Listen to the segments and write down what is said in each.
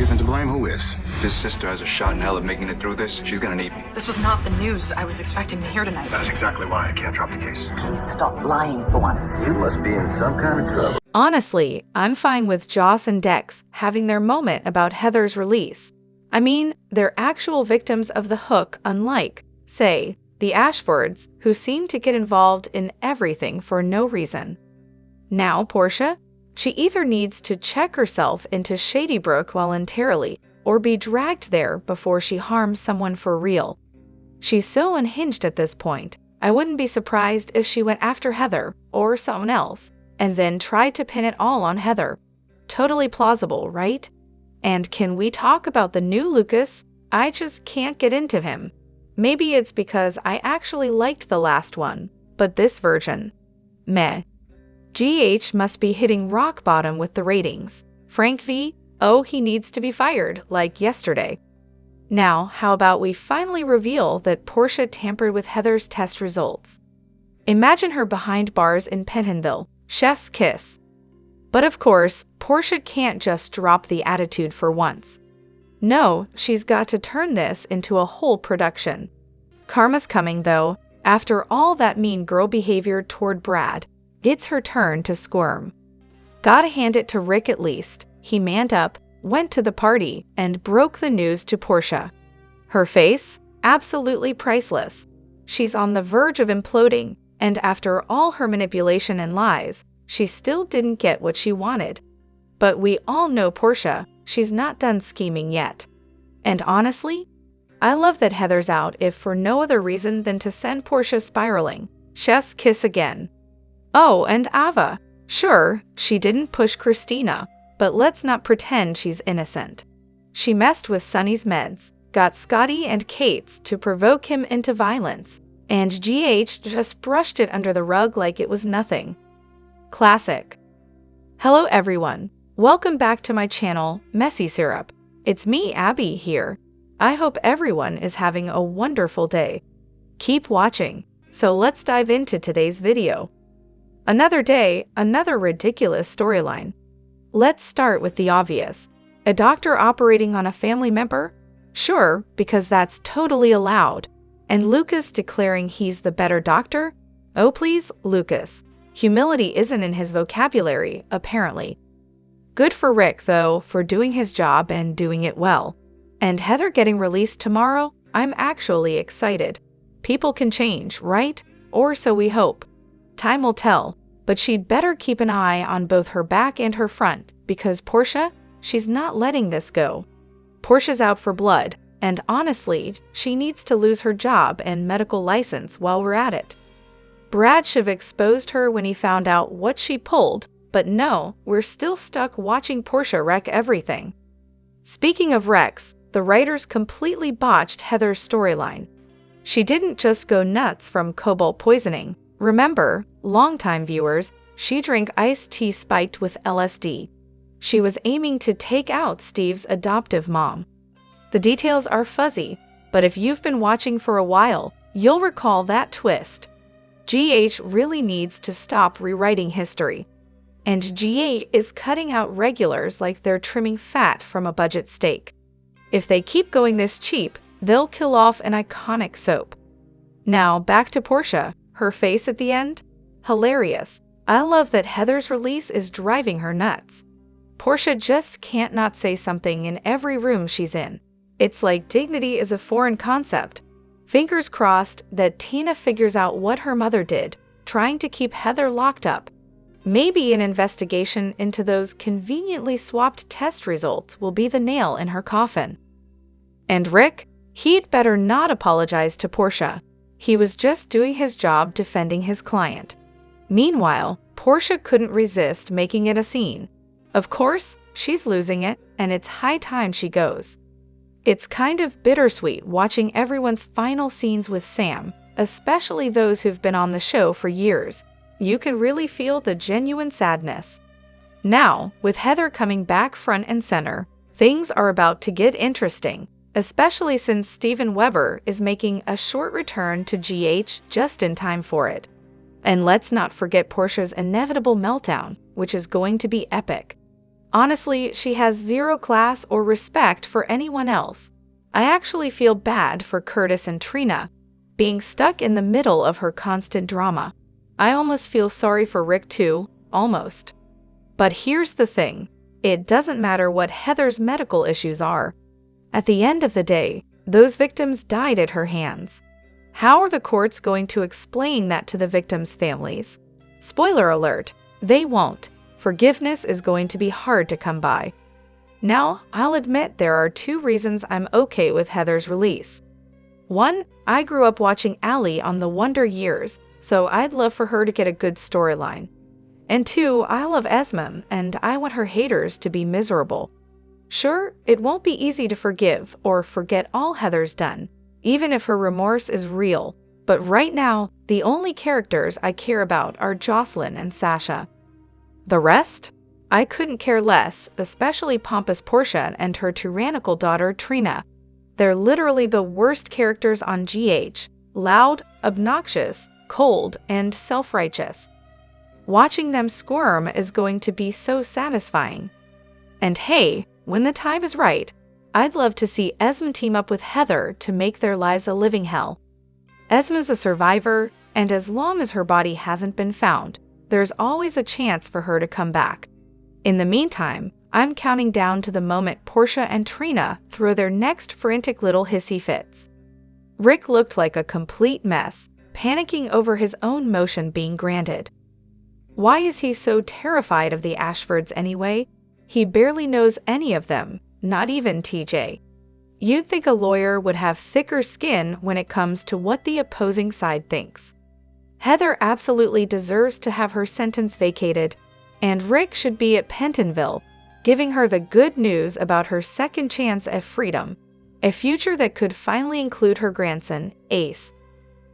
isn't to blame, who is? If his sister has a shot in hell of making it through this, she's gonna need me. This was not the news I was expecting to hear tonight. That is exactly why I can't drop the case. Please stop lying for once. You must be in some kind of trouble. Honestly, I'm fine with Joss and Dex having their moment about Heather's release. I mean, they're actual victims of the hook, unlike, say, the Ashfords, who seem to get involved in everything for no reason. Now, Portia? She either needs to check herself into Shadybrook voluntarily or be dragged there before she harms someone for real. She's so unhinged at this point, I wouldn't be surprised if she went after Heather or someone else and then tried to pin it all on Heather. Totally plausible, right? And can we talk about the new Lucas? I just can't get into him. Maybe it's because I actually liked the last one, but this version, meh. GH must be hitting rock bottom with the ratings. Frank V, oh, he needs to be fired, like yesterday. Now, how about we finally reveal that Portia tampered with Heather's test results? Imagine her behind bars in Pentonville, chef's kiss. But of course, Portia can't just drop the attitude for once. No, she's got to turn this into a whole production. Karma's coming, though. After all that mean girl behavior toward Brad, it's her turn to squirm. Gotta hand it to Rick at least. He manned up, went to the party, and broke the news to Portia. Her face? Absolutely priceless. She's on the verge of imploding, and after all her manipulation and lies, she still didn't get what she wanted. But we all know Portia, she's not done scheming yet. And honestly, I love that Heather's out if for no other reason than to send Portia spiraling. Chef's kiss again. Oh, and Ava. Sure, she didn't push Christina, but let's not pretend she's innocent. She messed with Sonny's meds, got Scotty and Kate's to provoke him into violence, and GH just brushed it under the rug like it was nothing. Classic. Hello everyone. Welcome back to my channel, Messy Syrup. It's me, Abby, here. I hope everyone is having a wonderful day. Keep watching. So let's dive into today's video. Another day, another ridiculous storyline. Let's start with the obvious. A doctor operating on a family member? Sure, because that's totally allowed. And Lucas declaring he's the better doctor? Oh please, Lucas. Humility isn't in his vocabulary, apparently. Good for Rick, though, for doing his job and doing it well. And Heather getting released tomorrow? I'm actually excited. People can change, right? Or so we hope. Time will tell, but she'd better keep an eye on both her back and her front, because Portia, she's not letting this go. Portia's out for blood, and honestly, she needs to lose her job and medical license while we're at it. Brad should have exposed her when he found out what she pulled, but no, we're still stuck watching Portia wreck everything. Speaking of wrecks, the writers completely botched Heather's storyline. She didn't just go nuts from cobalt poisoning. Remember, longtime viewers, she drank iced tea spiked with LSD. She was aiming to take out Steve's adoptive mom. The details are fuzzy, but if you've been watching for a while, you'll recall that twist. GH really needs to stop rewriting history. And GH is cutting out regulars like they're trimming fat from a budget steak. If they keep going this cheap, they'll kill off an iconic soap. Now, back to Portia. Her face at the end? Hilarious. I love that Heather's release is driving her nuts. Portia just can't not say something in every room she's in. It's like dignity is a foreign concept. Fingers crossed that Tina figures out what her mother did, trying to keep Heather locked up. Maybe an investigation into those conveniently swapped test results will be the nail in her coffin. And Rick? He'd better not apologize to Portia. He was just doing his job defending his client. Meanwhile, Portia couldn't resist making it a scene. Of course, she's losing it, and it's high time she goes. It's kind of bittersweet watching everyone's final scenes with Sam, especially those who've been on the show for years. You can really feel the genuine sadness. Now, with Heather coming back front and center, things are about to get interesting, especially since Steven Weber is making a short return to GH just in time for it. And let's not forget Portia's inevitable meltdown, which is going to be epic. Honestly, she has zero class or respect for anyone else. I actually feel bad for Curtis and Trina, being stuck in the middle of her constant drama. I almost feel sorry for Rick too, almost. But here's the thing. It doesn't matter what Heather's medical issues are. At the end of the day, those victims died at her hands. How are the courts going to explain that to the victims' families? Spoiler alert, they won't. Forgiveness is going to be hard to come by. Now, I'll admit there are two reasons I'm okay with Heather's release. One, I grew up watching Allie on The Wonder Years, so I'd love for her to get a good storyline. And two, I love Esmem, and I want her haters to be miserable. Sure, it won't be easy to forgive or forget all Heather's done, even if her remorse is real. But right now, the only characters I care about are Jocelyn and Sasha. The rest? I couldn't care less, especially pompous Portia and her tyrannical daughter Trina. They're literally the worst characters on GH. Loud, obnoxious, cold, and self-righteous. Watching them squirm is going to be so satisfying. And hey, when the time is right, I'd love to see Esme team up with Heather to make their lives a living hell. Esme's a survivor, and as long as her body hasn't been found, there's always a chance for her to come back. In the meantime, I'm counting down to the moment Portia and Trina throw their next frantic little hissy fits. Rick looked like a complete mess, panicking over his own motion being granted. Why is he so terrified of the Ashfords anyway? He barely knows any of them, not even TJ. You'd think a lawyer would have thicker skin when it comes to what the opposing side thinks. Heather absolutely deserves to have her sentence vacated, and Rick should be at Pentonville, giving her the good news about her second chance at freedom, a future that could finally include her grandson, Ace.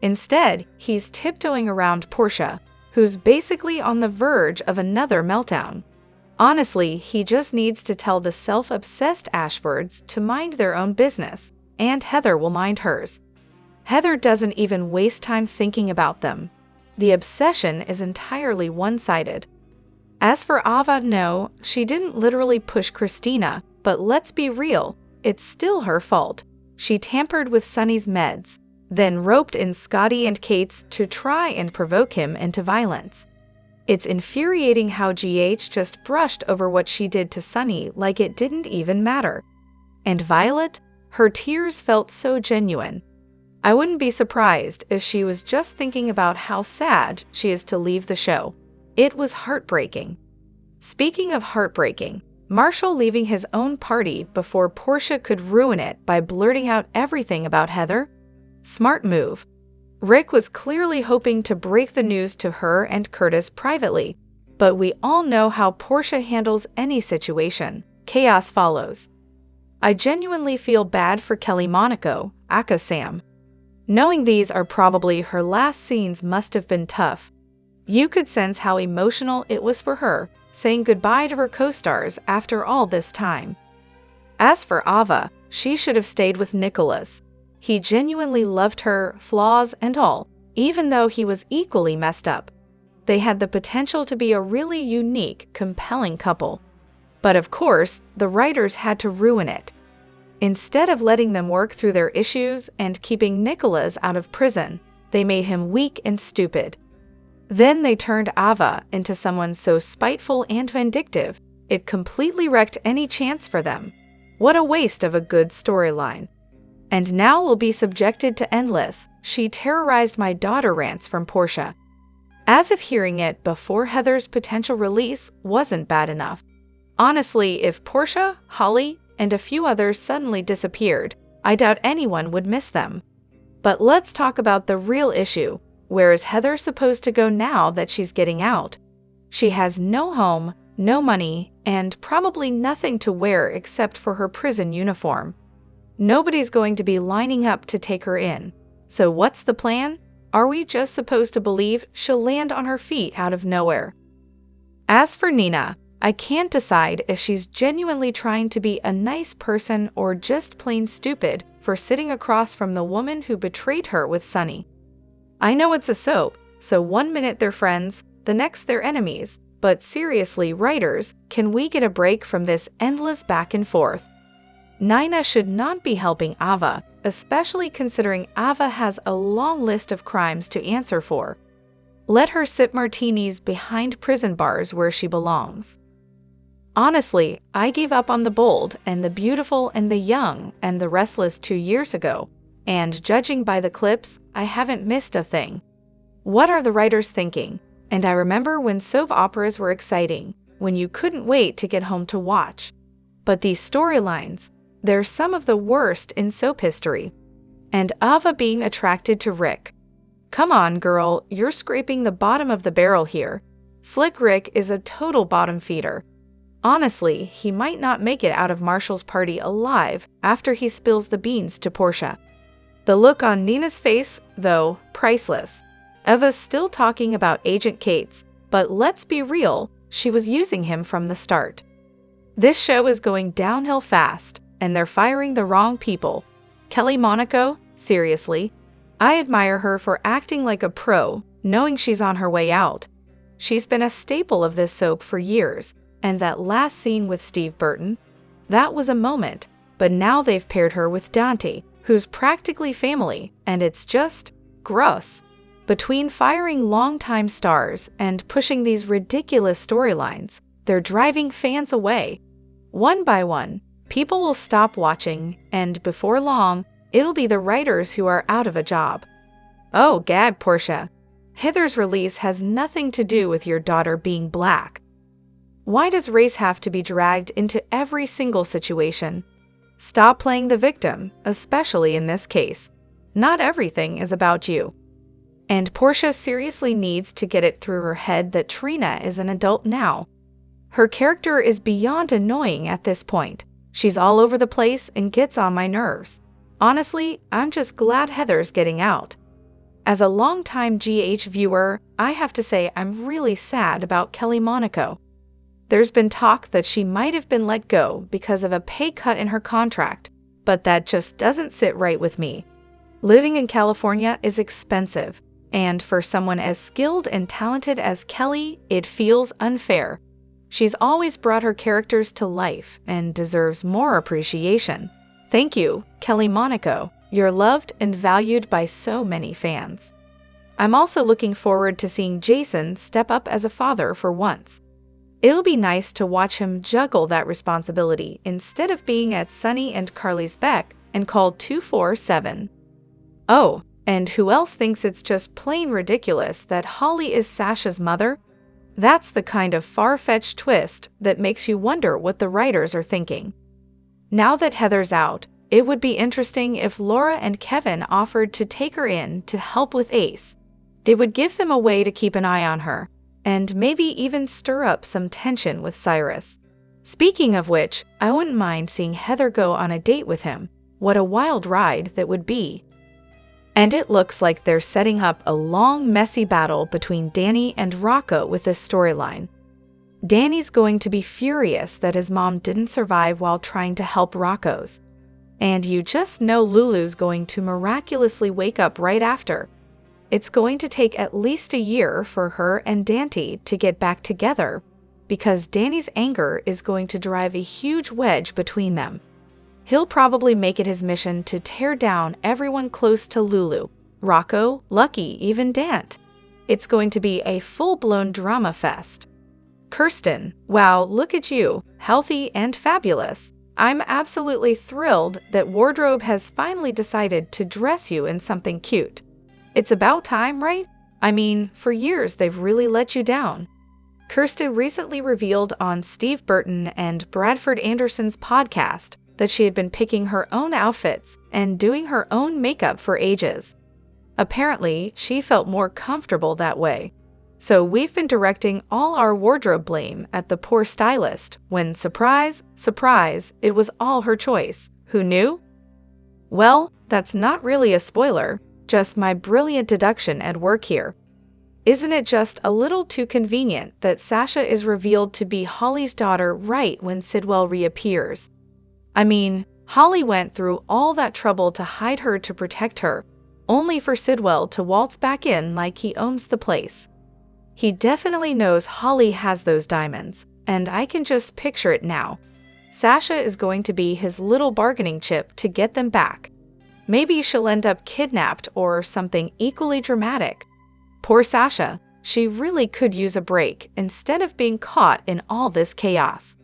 Instead, he's tiptoeing around Portia, who's basically on the verge of another meltdown. Honestly, he just needs to tell the self-obsessed Ashfords to mind their own business, and Heather will mind hers. Heather doesn't even waste time thinking about them. The obsession is entirely one-sided. As for Ava, no, she didn't literally push Christina, but let's be real, it's still her fault. She tampered with Sonny's meds, then roped in Scotty and Kate's to try and provoke him into violence. It's infuriating how GH just brushed over what she did to Sonny like it didn't even matter. And Violet? Her tears felt so genuine. I wouldn't be surprised if she was just thinking about how sad she is to leave the show. It was heartbreaking. Speaking of heartbreaking, Marshall leaving his own party before Portia could ruin it by blurting out everything about Heather? Smart move. Rick was clearly hoping to break the news to her and Curtis privately, but we all know how Portia handles any situation. Chaos follows. I genuinely feel bad for Kelly Monaco, aka Sam. Knowing these are probably her last scenes must have been tough. You could sense how emotional it was for her, saying goodbye to her co-stars after all this time. As for Ava, she should have stayed with Nicholas. He genuinely loved her, flaws and all, even though he was equally messed up. They had the potential to be a really unique, compelling couple. But of course, the writers had to ruin it. Instead of letting them work through their issues and keeping Nicholas out of prison, they made him weak and stupid. Then they turned Ava into someone so spiteful and vindictive, it completely wrecked any chance for them. What a waste of a good storyline. And now will be subjected to endless, she terrorized my daughter rants from Portia. As if hearing it before Heather's potential release wasn't bad enough. Honestly, if Portia, Holly, and a few others suddenly disappeared, I doubt anyone would miss them. But let's talk about the real issue. Where is Heather supposed to go now that she's getting out? She has no home, no money, and probably nothing to wear except for her prison uniform. Nobody's going to be lining up to take her in. So what's the plan? Are we just supposed to believe she'll land on her feet out of nowhere? As for Nina, I can't decide if she's genuinely trying to be a nice person or just plain stupid for sitting across from the woman who betrayed her with Sonny. I know it's a soap, so one minute they're friends, the next they're enemies, But seriously, writers, can we get a break from this endless back and forth? Nina should not be helping Ava, especially considering Ava has a long list of crimes to answer for. Let her sip martinis behind prison bars where she belongs. Honestly, I gave up on the bold and the beautiful and the young and the restless 2 years ago, and judging by the clips, I haven't missed a thing. What are the writers thinking? And I remember when soap operas were exciting, when you couldn't wait to get home to watch. But these storylines, they're some of the worst in soap history. And Ava being attracted to Rick. Come on, girl, you're scraping the bottom of the barrel here. Slick Rick is a total bottom feeder. Honestly, he might not make it out of Marshall's party alive after he spills the beans to Portia. The look on Nina's face, though, priceless. Eva's still talking about Agent Cates, but let's be real, she was using him from the start. This show is going downhill fast, and they're firing the wrong people. Kelly Monaco, seriously. I admire her for acting like a pro, knowing she's on her way out. She's been a staple of this soap for years, and that last scene with Steve Burton, that was a moment, but now they've paired her with Dante, who's practically family, and it's just gross. Between firing longtime stars and pushing these ridiculous storylines, they're driving fans away. One by one, people will stop watching, and before long, it'll be the writers who are out of a job. Oh, gag, Portia. Heather's release has nothing to do with your daughter being black. Why does race have to be dragged into every single situation? Stop playing the victim, especially in this case. Not everything is about you. And Portia seriously needs to get it through her head that Trina is an adult now. Her character is beyond annoying at this point. She's all over the place and gets on my nerves. Honestly, I'm just glad Heather's getting out. As a longtime GH viewer, I have to say I'm really sad about Kelly Monaco. There's been talk that she might have been let go because of a pay cut in her contract, but that just doesn't sit right with me. Living in California is expensive, and for someone as skilled and talented as Kelly, it feels unfair. She's always brought her characters to life and deserves more appreciation. Thank you, Kelly Monaco. You're loved and valued by so many fans. I'm also looking forward to seeing Jason step up as a father for once. It'll be nice to watch him juggle that responsibility instead of being at Sunny and Carly's beck and called 247. Oh, and who else thinks it's just plain ridiculous that Holly is Sasha's mother? That's the kind of far-fetched twist that makes you wonder what the writers are thinking. Now that Heather's out, it would be interesting if Laura and Kevin offered to take her in to help with Ace. It would give them a way to keep an eye on her, and maybe even stir up some tension with Cyrus. Speaking of which, I wouldn't mind seeing Heather go on a date with him. What a wild ride that would be. And it looks like they're setting up a long, messy battle between Danny and Rocco with this storyline. Danny's going to be furious that his mom didn't survive while trying to help Rocco's. And you just know Lulu's going to miraculously wake up right after. It's going to take at least a year for her and Dante to get back together, because Danny's anger is going to drive a huge wedge between them. He'll probably make it his mission to tear down everyone close to Lulu, Rocco, Lucky, even Dant. It's going to be a full-blown drama fest. Kirsten, wow, look at you, healthy and fabulous. I'm absolutely thrilled that Wardrobe has finally decided to dress you in something cute. It's about time, right? I mean, for years they've really let you down. Kirsten recently revealed on Steve Burton and Bradford Anderson's podcast that she had been picking her own outfits and doing her own makeup for ages. Apparently, she felt more comfortable that way. So we've been directing all our wardrobe blame at the poor stylist when, surprise, surprise, it was all her choice. Who knew? Well, that's not really a spoiler, just my brilliant deduction at work here. Isn't it just a little too convenient that Sasha is revealed to be Holly's daughter right when Sidwell reappears? I mean, Holly went through all that trouble to hide her to protect her, only for Sidwell to waltz back in like he owns the place. He definitely knows Holly has those diamonds, and I can just picture it now. Sasha is going to be his little bargaining chip to get them back. Maybe she'll end up kidnapped or something equally dramatic. Poor Sasha, she really could use a break instead of being caught in all this chaos.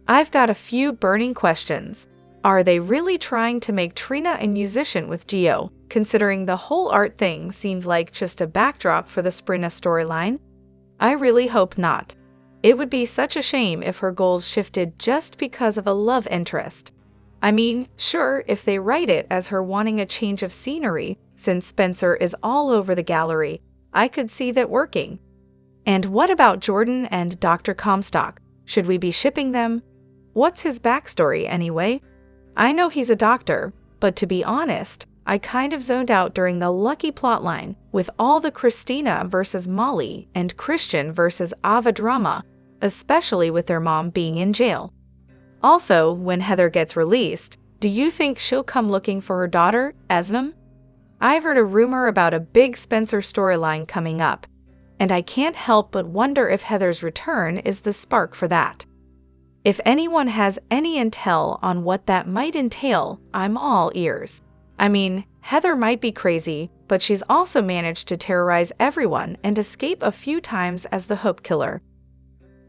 I've got a few burning questions. Are they really trying to make Trina a musician with Gio, considering the whole art thing seemed like just a backdrop for the Sprina storyline? I really hope not. It would be such a shame if her goals shifted just because of a love interest. I mean, sure, if they write it as her wanting a change of scenery, since Spencer is all over the gallery, I could see that working. And what about Jordan and Dr. Comstock? Should we be shipping them? What's his backstory anyway? I know he's a doctor, but to be honest, I kind of zoned out during the Lucky plotline with all the Christina versus Molly and Christian versus Ava drama, especially with their mom being in jail. Also, when Heather gets released, do you think she'll come looking for her daughter, Esnam? I've heard a rumor about a big Spencer storyline coming up, and I can't help but wonder if Heather's return is the spark for that. If anyone has any intel on what that might entail, I'm all ears. I mean, Heather might be crazy, but she's also managed to terrorize everyone and escape a few times as the Hope Killer.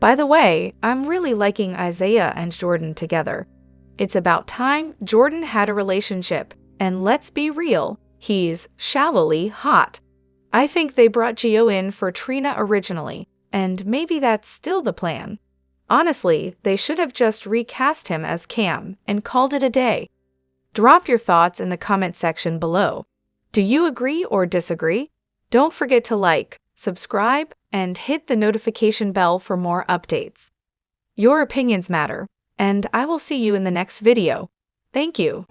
By the way, I'm really liking Isaiah and Jordan together. It's about time Jordan had a relationship, and let's be real, he's shallowly hot. I think they brought Gio in for Trina originally, and maybe that's still the plan. Honestly, they should have just recast him as Cam and called it a day. Drop your thoughts in the comment section below. Do you agree or disagree? Don't forget to like, subscribe, and hit the notification bell for more updates. Your opinions matter, and I will see you in the next video. Thank you.